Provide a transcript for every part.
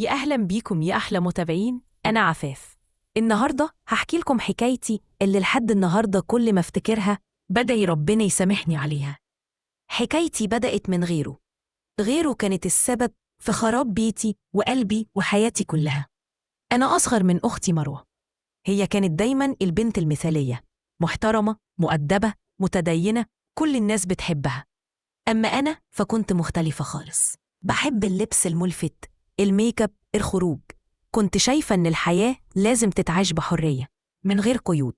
يا أهلا بيكم يا أحلى متابعين، أنا عفاف. النهاردة هحكي لكم حكايتي اللي لحد النهاردة كل ما افتكرها بدعي ربنا يسامحني عليها. حكايتي بدأت من غيره كانت السبب في خراب بيتي وقلبي وحياتي كلها. أنا أصغر من أختي مروة. هي كانت دايما البنت المثالية، محترمة، مؤدبة، متدينة، كل الناس بتحبها. أما أنا فكنت مختلفة خالص، بحب اللبس الملفت، الميك اب، الخروج. كنت شايفة إن الحياة لازم تتعاش بحرية من غير قيود.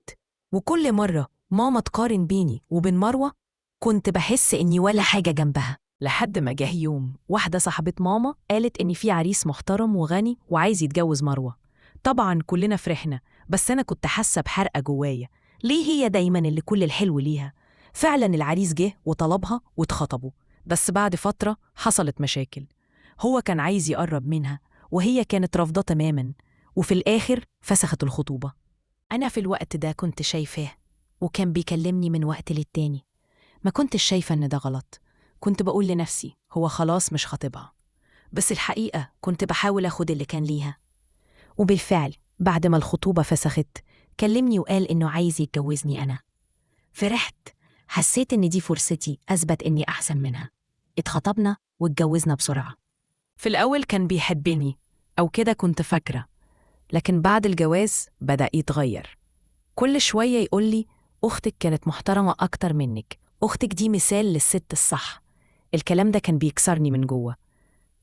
وكل مرة ماما تقارن بيني وبين مروة كنت بحس إني ولا حاجة جنبها، لحد ما جه يوم واحدة صاحبة ماما قالت إن في عريس محترم وغني وعايز يتجوز مروة. طبعا كلنا فرحنا، بس أنا كنت حاسة بحرقة جوايا. ليه هي دايما اللي كل الحلو ليها؟ فعلا العريس جه وطلبها واتخطبوا، بس بعد فترة حصلت مشاكل. هو كان عايز يقرب منها وهي كانت رافضة تماما، وفي الآخر فسخت الخطوبة. أنا في الوقت ده كنت شايفاه، وكان بيكلمني من وقت للتاني. ما كنتش شايفة إن ده غلط، كنت بقول لنفسي هو خلاص مش خاطبها. بس الحقيقة كنت بحاول أخد اللي كان ليها. وبالفعل بعد ما الخطوبة فسخت كلمني وقال إنه عايز يتجوزني أنا. فرحت، حسيت إن دي فرصتي أثبت إني أحسن منها. اتخطبنا واتجوزنا بسرعة. في الأول كان بيحبني، أو كده كنت فاكرة، لكن بعد الجواز بدأ يتغير. كل شوية يقولي أختك كانت محترمة أكتر منك، أختك دي مثال للست الصح. الكلام ده كان بيكسرني من جوه.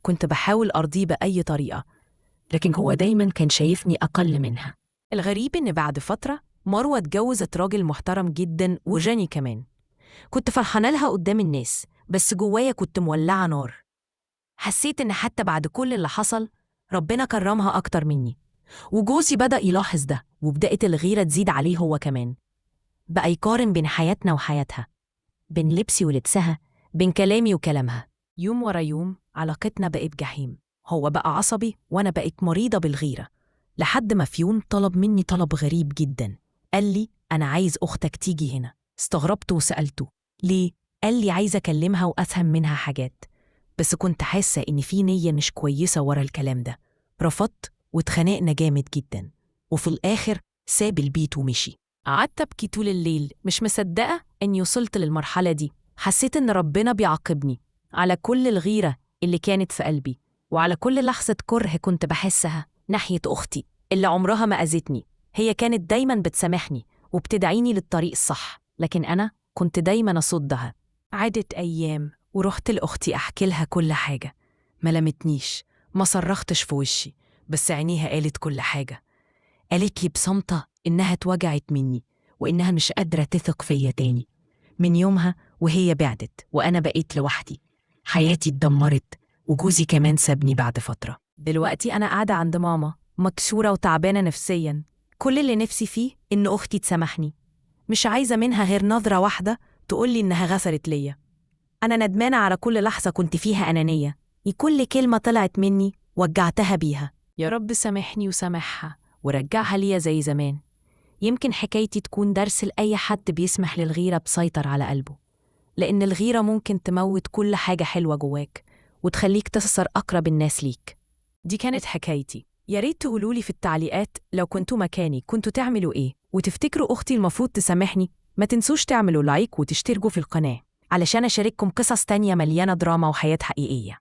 كنت بحاول أرضيه بأي طريقة، لكن هو دايما كان شايفني أقل منها. الغريب إن بعد فترة مروة اتجوزت راجل محترم جدا وجاني كمان. كنت فرحانة لها قدام الناس، بس جوايا كنت مولعة نار. حسيت إن حتى بعد كل اللي حصل ربنا كرمها أكتر مني. وجوزي بدأ يلاحظ ده، وبدأت الغيرة تزيد عليه هو كمان. بقى يقارن بين حياتنا وحياتها، بين لبسي ولبسها، بين كلامي وكلامها. يوم ورا يوم علاقتنا بقت جحيم. هو بقى عصبي وأنا بقيت مريضة بالغيرة. لحد ما في يوم طلب مني طلب غريب جدا. قال لي أنا عايز أختك تيجي هنا. استغربت وسألته ليه؟ قال لي عايز أكلمها وأفهم منها حاجات. بس كنت حاسة إن في نية مش كويسة ورا الكلام ده. رفضت واتخانقنا جامد جدا، وفي الآخر ساب البيت ومشي. قعدت أبكي طول الليل مش مصدقة إني وصلت للمرحلة دي. حسيت إن ربنا بيعاقبني على كل الغيرة اللي كانت في قلبي، وعلى كل لحظة كره كنت بحسها ناحية أختي اللي عمرها ما أذتني. هي كانت دايما بتسامحني وبتدعيني للطريق الصح، لكن أنا كنت دايما أصدها. عادت أيام ورحت لأختي أحكي لها كل حاجة. ما لمتنيش، ما صرختش في وشي، بس عينيها قالت كل حاجة. قالت لي بصمتة إنها اتوجعت مني، وإنها مش قادرة تثق فيا تاني. من يومها وهي بعدت وأنا بقيت لوحدي. حياتي اتدمرت، وجوزي كمان سابني بعد فترة. دلوقتي أنا قاعدة عند ماما مكسورة وتعبانة نفسياً. كل اللي نفسي فيه إن أختي تسامحني. مش عايزة منها غير نظرة واحدة تقولي إنها غفرت ليا. أنا ندمانة على كل لحظة كنت فيها أنانية، كل كلمة طلعت مني وجعتها بيها. يا رب سامحني وسامحها ورجعها ليا زي زمان. يمكن حكايتي تكون درس لأي حد بيسمح للغيرة بسيطر على قلبه، لأن الغيرة ممكن تموت كل حاجة حلوة جواك وتخليك تخسر أقرب الناس ليك. دي كانت حكايتي. يا ريت تقولولي في التعليقات لو كنتوا مكاني كنتوا تعملوا إيه، وتفتكروا أختي المفروض تسامحني. ما تنسوش تعملوا لايك وتشتركوا في القناة علشان أشارككم قصص تانية مليانة دراما وحياة حقيقية.